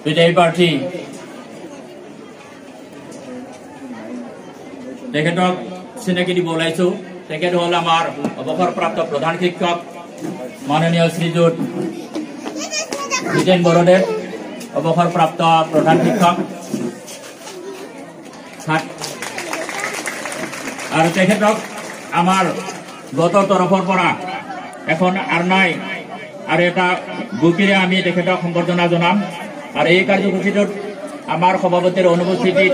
বিদায়ী প্ৰাৰ্থী তেখেতক চিনাকি দিব ওলাইছো। তেখেত হ'ল আমাৰ অৱসৰপ্ৰাপ্ত প্ৰধান শিক্ষক মাননীয় শ্ৰীযুত জিতেন বৰদেৱ, অৱসৰপ্ৰাপ্ত প্ৰধান শিক্ষক। আৰু তেখেতক আমাৰ গোটৰ তৰফৰ পৰা এখন আৰ্নাই আৰু এটা বুকিৰে আমি তেখেতক সম্বৰ্ধনা জনাম। আৰু এই কাৰ্যসূচীটোত আমাৰ সভাপতিৰ অনুপস্থিতিত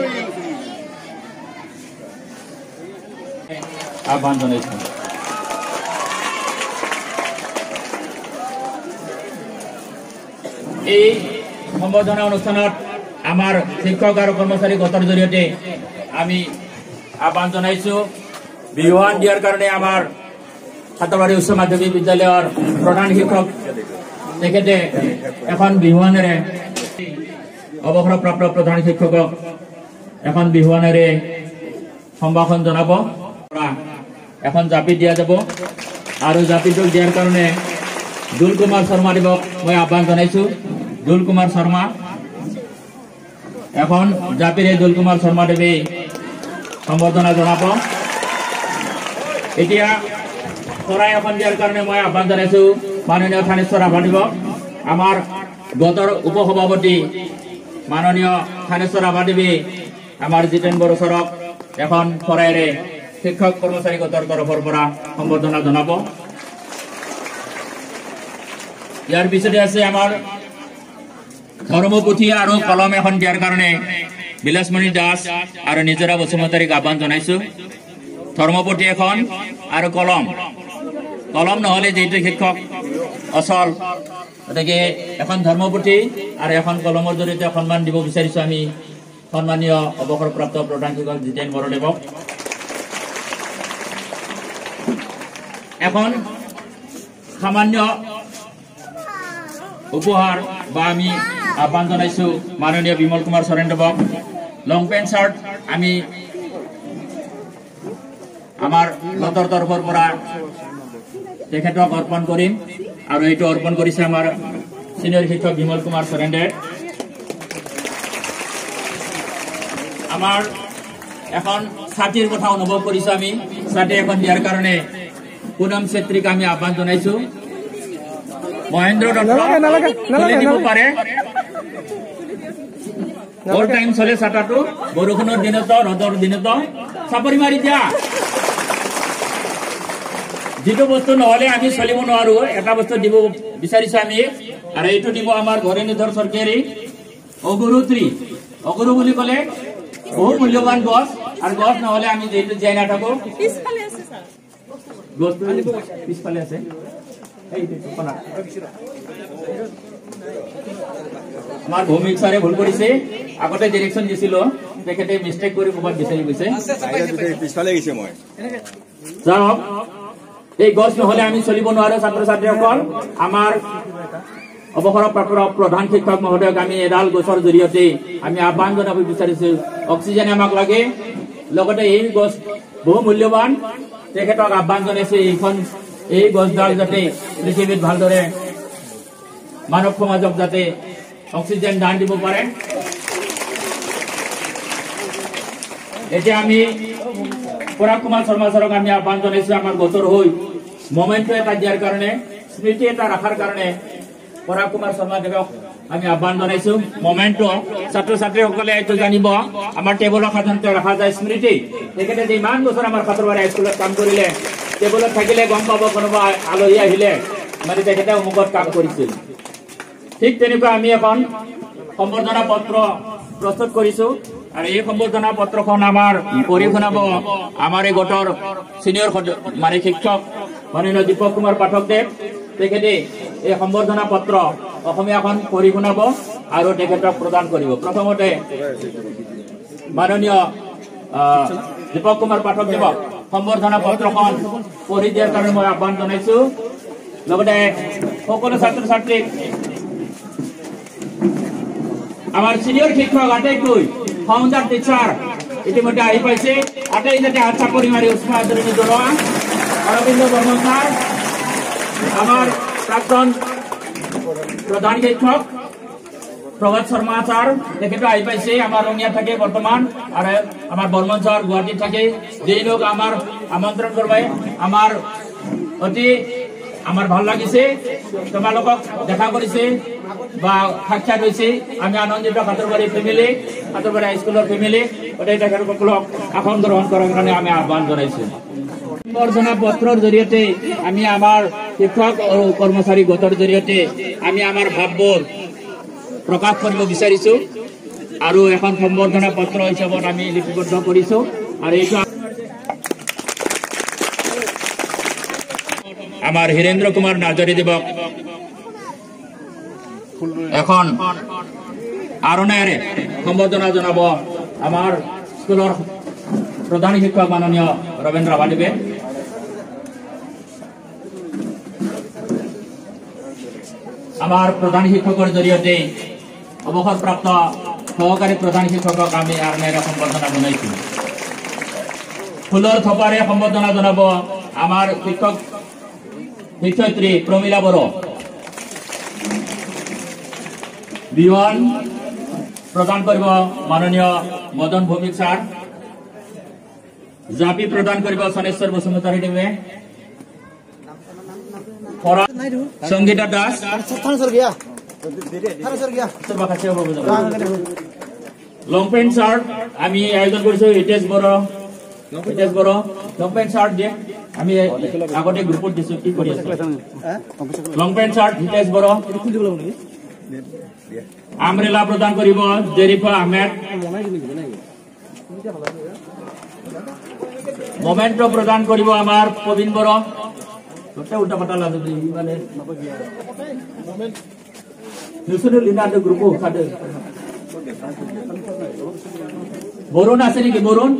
আহ্বান জনাইছোঁ। এই সম্বৰ্ধনা অনুষ্ঠানত আমাৰ শিক্ষক আৰু কৰ্মচাৰী গোটৰ জৰিয়তে আমি আহ্বান জনাইছোঁ। বিহুৱান দিয়াৰ কাৰণে আমাৰ ছাত্ৰবাৰী উচ্চ মাধ্যমিক বিদ্যালয়ৰ প্ৰধান শিক্ষক তেখেতে এখন বিহুৱানেৰে অৱসৰপ্ৰাপ্ত প্ৰধান শিক্ষকক এখন বিহুৱানেৰে সম্ভাষণ জনাব। এখন জাপি দিয়া যাব আৰু জাপিটোক দিয়াৰ কাৰণে দুল কুমাৰ শৰ্মা দেৱক মই আহ্বান জনাইছোঁ। দুল কুমাৰ শৰ্মা এখন জাপিৰে দুল কুমাৰ শৰ্মা দেৱে সম্বৰ্ধনা জনাব। এতিয়া শৰাই এখন দিয়াৰ কাৰণে মই আহ্বান জনাইছোঁ মাননীয় থানেশ্বৰ ৰাভাদেৱক। আমাৰ গোটৰ উপসভাপতি মাননীয় থানেশ্বৰ ৰাভাদেৱে আমাৰ জিতেন বড়ো ছাৰক এখন শৰাইৰে শিক্ষক কৰ্মচাৰী গোটৰ তৰফৰ পৰা সম্বৰ্ধনা জনাব। ইয়াৰ পিছতে আছে আমাৰ ধৰ্মপুথি আৰু কলম এখন দিয়াৰ কাৰণে বিলাসমণি দাস আৰু নিজৰা বসুমতাৰীক আহ্বান জনাইছোঁ। ধৰ্মপুথি এখন আৰু কলম নহ'লে যিহেতু শিক্ষক অচল, গতিকে এখন ধৰ্মপুথি আৰু এখন কলমৰ জৰিয়তে সন্মান দিব বিচাৰিছোঁ আমি সন্মানীয় অৱসৰপ্ৰাপ্ত প্ৰধান শিক্ষক জিতেন বৰদেৱক। এখন সামান্য উপহাৰ বা আমি আহ্বান জনাইছোঁ মাননীয় বিমল কুমাৰ চৰেণদেৱক। লং পেণ্ট চাৰ্ট আমি আমাৰ গোটৰ তৰফৰ পৰা তেখেতক অৰ্পণ কৰিম আৰু এইটো অৰ্পণ কৰিছে আমাৰ চিনিয়ৰ শিক্ষক বিমল কুমাৰ চৰেণদেৱ। আমাৰ এখন ছাতিৰ কথা অনুভৱ কৰিছোঁ আমি। ছাতি এখন দিয়াৰ কাৰণে পুনম চেত্ৰীক আমি আহ্বান জনাইছোঁ। মহেন্দ্ৰ দত্ত দিব পাৰে, অল টাইম চলে ছাতাটো, বৰষুণৰ দিনতো ৰ'দৰ দিনতো চাপৰি মাৰি দিয়া। যিটো বস্তু নহ'লে আমি চলিব নোৱাৰো, এটা বস্তু দিব বিচাৰিছোঁ আমি, আৰু এইটো দিব আমাৰ ধৰণীধৰ চৰকাৰী অগুৰু ট্ৰী। অগুৰু বুলি ক'লে বহু মূল্যৱান গছ, আৰু গছ নহ'লে আমি যিহেতু জীয়াই নাথাকো। গছটো পিছফালে আছে। আমাৰ ভৌমিক ছাৰে ভুল কৰিছে, আগতে ডিৰেকশ্যন দিছিলো, তেখেতে মিষ্টেক কৰি ক'ৰবাত বিচাৰি গৈছে। যাওক, এই গছ নহ'লে আমি চলিব নোৱাৰো ছাত্ৰ ছাত্ৰীসকল। আমাৰ অৱসৰপ্ৰাপ্ত প্ৰধান শিক্ষক মহোদয়ক আমি এডাল গছৰ জৰিয়তে আমি আহ্বান জনাব বিচাৰিছো। অক্সিজেন আমাক লাগে, লগতে এই গছ বহু মূল্যৱান। তেখেতক আহ্বান জনাইছো এই গছডাল যাতে পৃথিৱীত ভালদৰে মানৱ সমাজক যাতে অক্সিজেন দান দিব পাৰে। এতিয়া আমি পৰাগ কুমাৰ শৰ্মা ছাৰক আমি আহ্বান জনাইছো আমাৰ গোটৰ হৈ মমেণ্টটো এটা দিয়াৰ কাৰণে, স্মৃতি এটা ৰখাৰ কাৰণে পৰাগ কুমাৰ শৰ্মা দেৱক আমি আহ্বান জনাইছো। মমেণ্টটো ছাত্ৰ ছাত্ৰীসকলে এইটো জানিব, আমাৰ টেবুলত সাধাৰণতে ৰখা যায় স্মৃতি। তেখেতে যে ইমান বছৰ আমাৰ খাতৰবাৰী হাইস্কুলত কাম কৰিলে, টেবুলত থাকিলে গম পাব কোনোবা আলহী আহিলে মানে তেখেতে অমুকত কাম কৰিছিল। ঠিক তেনেকুৱা আমি এখন সম্বৰ্ধনা পত্ৰ প্ৰস্তুত কৰিছো, আৰু এই সম্বৰ্ধনা পত্ৰখন আমাৰ পঢ়ি শুনাব আমাৰ এই গোটৰ চিনিয়ৰ মানে শিক্ষক মাননীয় দীপক কুমাৰ পাঠকদেৱ। তেখেতে এই সম্বৰ্ধনা পত্ৰ অসমীয়াখন পঢ়ি শুনাব আৰু তেখেতক প্ৰদান কৰিব। প্ৰথমতে মাননীয় দীপক কুমাৰ পাঠকদেৱক সম্বৰ্ধনা পত্ৰখন পঢ়ি দিয়াৰ কাৰণে মই আহ্বান জনাইছো। লগতে সকলো ছাত্ৰ ছাত্ৰীক আমাৰ চিনিয়ৰ শিক্ষক আটাইতকৈ ফাউণ্ডাৰ টিচাৰ ইতিমধ্যে আহি পাইছে, আটাই যাতে হাত চাপৰি মাৰি উষ্মা আদৰণি জনোৱা। অৰবিন্দ বৰ্মন ছাৰ, আমাৰ প্ৰাক্তন প্ৰধান শিক্ষক প্ৰভাত শৰ্মা স্যাৰ তেখেতো আহি পাইছে আমাৰ ৰঙিয়া থাকে বৰ্তমান আৰ আমাৰ বৰ্মন স্যাৰ গুৱাহাটী থাকে যেই লোক আমাৰ আমন্ত্ৰণ কৰবে আমাৰ অতি আমাৰ ভাল লাগিছে তোমালোকক দেখা কৰিছে বা সাক্ষাৎ হৈছে আমি আনন্দিত কাতৰবাৰী ফ্যামিলি কাতৰবাৰী স্কুলৰ ফ্যামিলি ওটাই তেখেতসকলক আসন গ্ৰহণ কৰাৰ কাৰণে আমি আহ্বান জনাইছো সম্বৰ্ধনা পত্ৰৰ জৰিয়তে আমি আমাৰ শিক্ষক আৰু কৰ্মচাৰী গোটৰ জৰিয়তে আমি আমাৰ ভাৱবোৰ প্ৰকাশ কৰিব বিচাৰিছো আৰু এখন সম্বৰ্ধনা পত্ৰ হিচাপত আমি লিপিবদ্ধ কৰিছো আৰু এইটো আমাৰ হীৰেন্দ্ৰ কুমাৰ নাৰ্জাৰি দেবক এখন আৰণেৰে সম্বৰ্ধনা জনাব আমাৰ স্কুলৰ প্ৰধান শিক্ষক মাননীয় ৰবীন্দ্ৰ ৰাভাদেৱে আমাৰ প্ৰধান শিক্ষকৰ জৰিয়তে অৱসৰপ্ৰাপ্ত সহকাৰী প্ৰধান শিক্ষকক আমি আৰণেৰে সম্বৰ্ধনা জনাইছো ফুলৰ থোপাৰে সম্বৰ্ধনা জনাব আমার শিক্ষক শিক্ষয়িত্রী প্রমীলা বড়ো বিমান প্রদান করব মাননীয় মদন ভৌমিক স্যার জাপি প্রদান করব সনেশ্বর বসুমতারী দেবে Sangita Das long pant shirt আমি আয়োজন করছি Hitesh Boro long pant shirt দিয়ে আমি আগতে গ্রুপত দিছো কি কৰি আছে long pant shirt Hitesh Boro umbrella প্রদান করিব জেরিফা আহমেদ মোমেন্টো প্রদান করিব আমার প্রবীণ বড়ো উল্টা পাল্টা লাগে মানে গ্রুপ বরুণ আছে নাকি বরুণ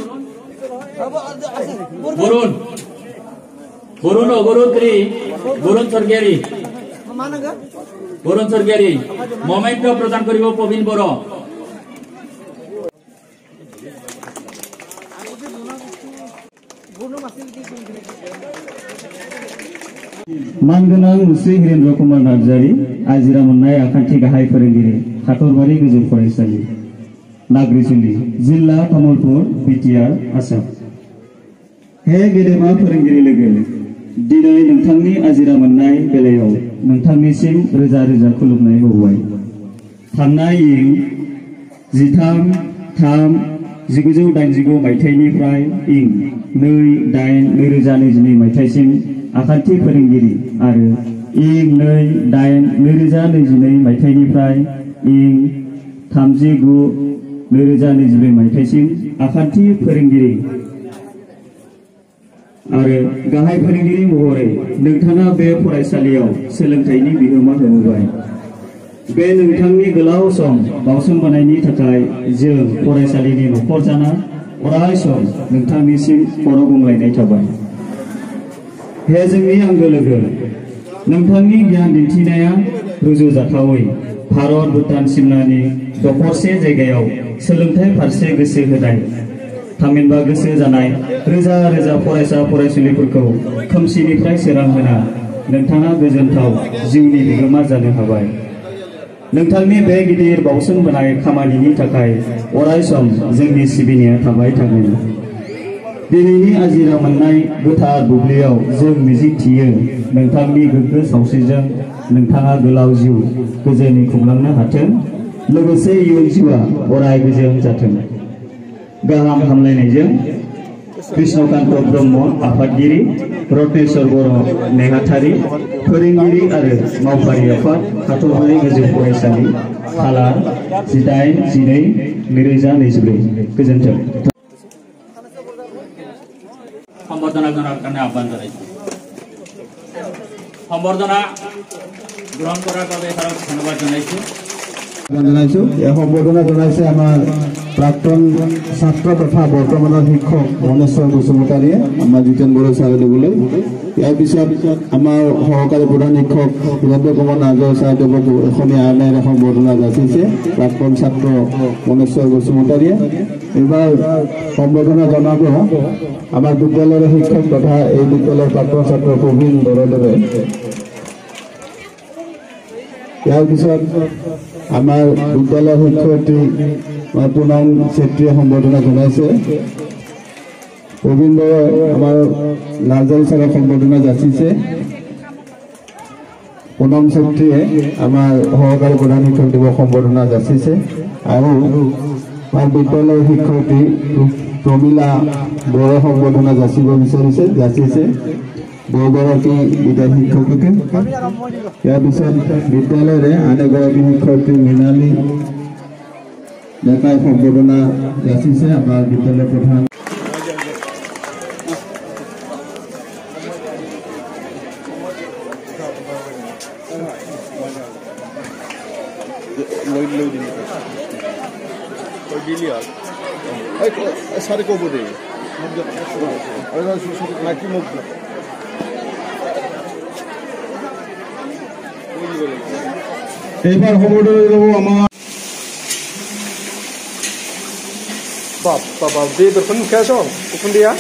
স্বৰ্গীয়াৰী মোমেন্টো প্রদান করিব প্রবীণ বড়ো मानगोनां मुस्रि हীरेन्द्र कुमार नार्जारी आजिरा मोननाय आखान्थि गाहाय फोरोंगिरि कातरबारि गोजौ फरायसालि नाग्रिजुलि जिल्ला तामुलपुर बिटिआर आसाम हे गेदेमा फोरोंगिरि लोगो दिनै नोंथांनि आजिरा मोननाय बेलायाव नोंथांनिसिम रोजा रोजा खुलुमनाय बावबाय थांनाय इं 13/3/1989 मायथाइनिफ्राय इं 2/8/2022 मायथाइसिम आखान्थि फोरोंगिरि आरो इं 2/8/2022 मायथाइनिफ्राय इं 3/9/2022 मायथाइसिम आखान्थि फोरोंगिरि आरो गाहाय फोरोंगिरि महरै नोंथाङा बे फरायसालियाव सोलोंथाइनि बिहोमा होबोबाय बे नोंथांनि गोलाव सम बावसोमबोनायनि थाखाय जों फरायसालिनि नखर जाना अराय सम नोंथांनिसिम खर' गंग्लायनाय थाबाय हे जोंनि आंगो लोगो नोंथांनि गियान दिन्थिनाया रुजुजाथावै भारत भुटान सिमनानि दखरसे जायगायाव सोलोंथाइ फारसे गोसो होनाय थामहिनबा गोसो जानाय रोजा रोजा फरायसा फरायसुलिफोरखौ खोमसिनिफ्राय सोरां होना नोंथाङा गोजोनथाव जिउनि बिगोमा जानो हाबाय नोंथांनि बे गिदिर बावसोमबोनाय खामानिनि थाखाय अराय सम जोंनि सिबिनाया थाबाय थागोन दिनैनि आजिरा मोननाय गोथार बुब्लियाव जों मिजिंथियो नोंथांनि गोग्गो सावस्रिजों नोंथाङा गोलाव जिउ गोजोनै खुंलांनो हाथों लोगोसे इयुन जिउआ अराय गोजोन जाथों गाहाम हामलायनायजों कृष्णकान्त ब्रह्म आफादगिरि रत्नेश्वर बर' नेहाथारि फोरोंगिरि आरो मावफारि आफाद कातरबारि गोजौ फरायसालि खालार 18/12/2024 गोजोन्थों সম্বৰ্ধনা জনাৰ কাৰণে আহ্বান জনাইছো সম্বৰ্ধনা গ্ৰহণ কৰাৰ বাবে ছাৰক ধন্যবাদ জনাইছো সম্বৰ্ধনা জনাইছে আমাৰ প্ৰাক্তন ছাত্ৰ তথা বৰ্তমানৰ শিক্ষক মনেশ্বৰ বসুমতাৰীয়ে আমাৰ জিতেন বড়ো ছাৰে দিবলৈ ইয়াৰ পিছত আমাৰ সহকাৰী প্ৰধান শিক্ষক হীৰেন্দ্ৰ কুমাৰ নাৰ্জাৰী ছাৰদেৱক অসমীয়া আইনেৰে সম্বৰ্ধনা যাচিছে প্ৰাক্তন ছাত্ৰ মনেশ্বৰ বসুমতাৰীয়ে এইবাৰ সম্বৰ্ধনা জনাব আমাৰ বিদ্যালয়ৰ শিক্ষক তথা এই বিদ্যালয়ৰ প্ৰাক্তন ছাত্ৰ প্ৰবীণ বড়োদেৱে ইয়াৰ পিছত আমাৰ বিদ্যালয়ৰ শিক্ষয়িত্ৰী পুনম চেত্ৰীয়ে সম্বৰ্ধনা জনাইছে গোবিন্দই আমাৰ নাৰ্জাৰী ছাৰক সম্বৰ্ধনা যাচিছে পুনম চেত্ৰীয়ে আমাৰ সহকাৰী প্ৰধান শিক্ষক দিৱস সম্বৰ্ধনা যাচিছে আৰু আমাৰ বিদ্যালয়ৰ শিক্ষয়িত্ৰী প্ৰমীলা বড়োৱে সম্বৰ্ধনা যাচিছে বহুগৰাকী বিদায় শিক্ষককে ইয়াৰ পিছত বিদ্যালয়ৰে আন এগৰাকী শিক্ষয়িত্ৰী মৃণালী ডেকাই সম্বৰ্ধনা যাচিছে আমাৰ বিদ্যালয়ৰ প্ৰধান सारे को बोले এইবাৰ সম্বৰ্ধনা ল'ব আমাৰ बाप बाप दे दर्शन कैसे हो ओपन दिया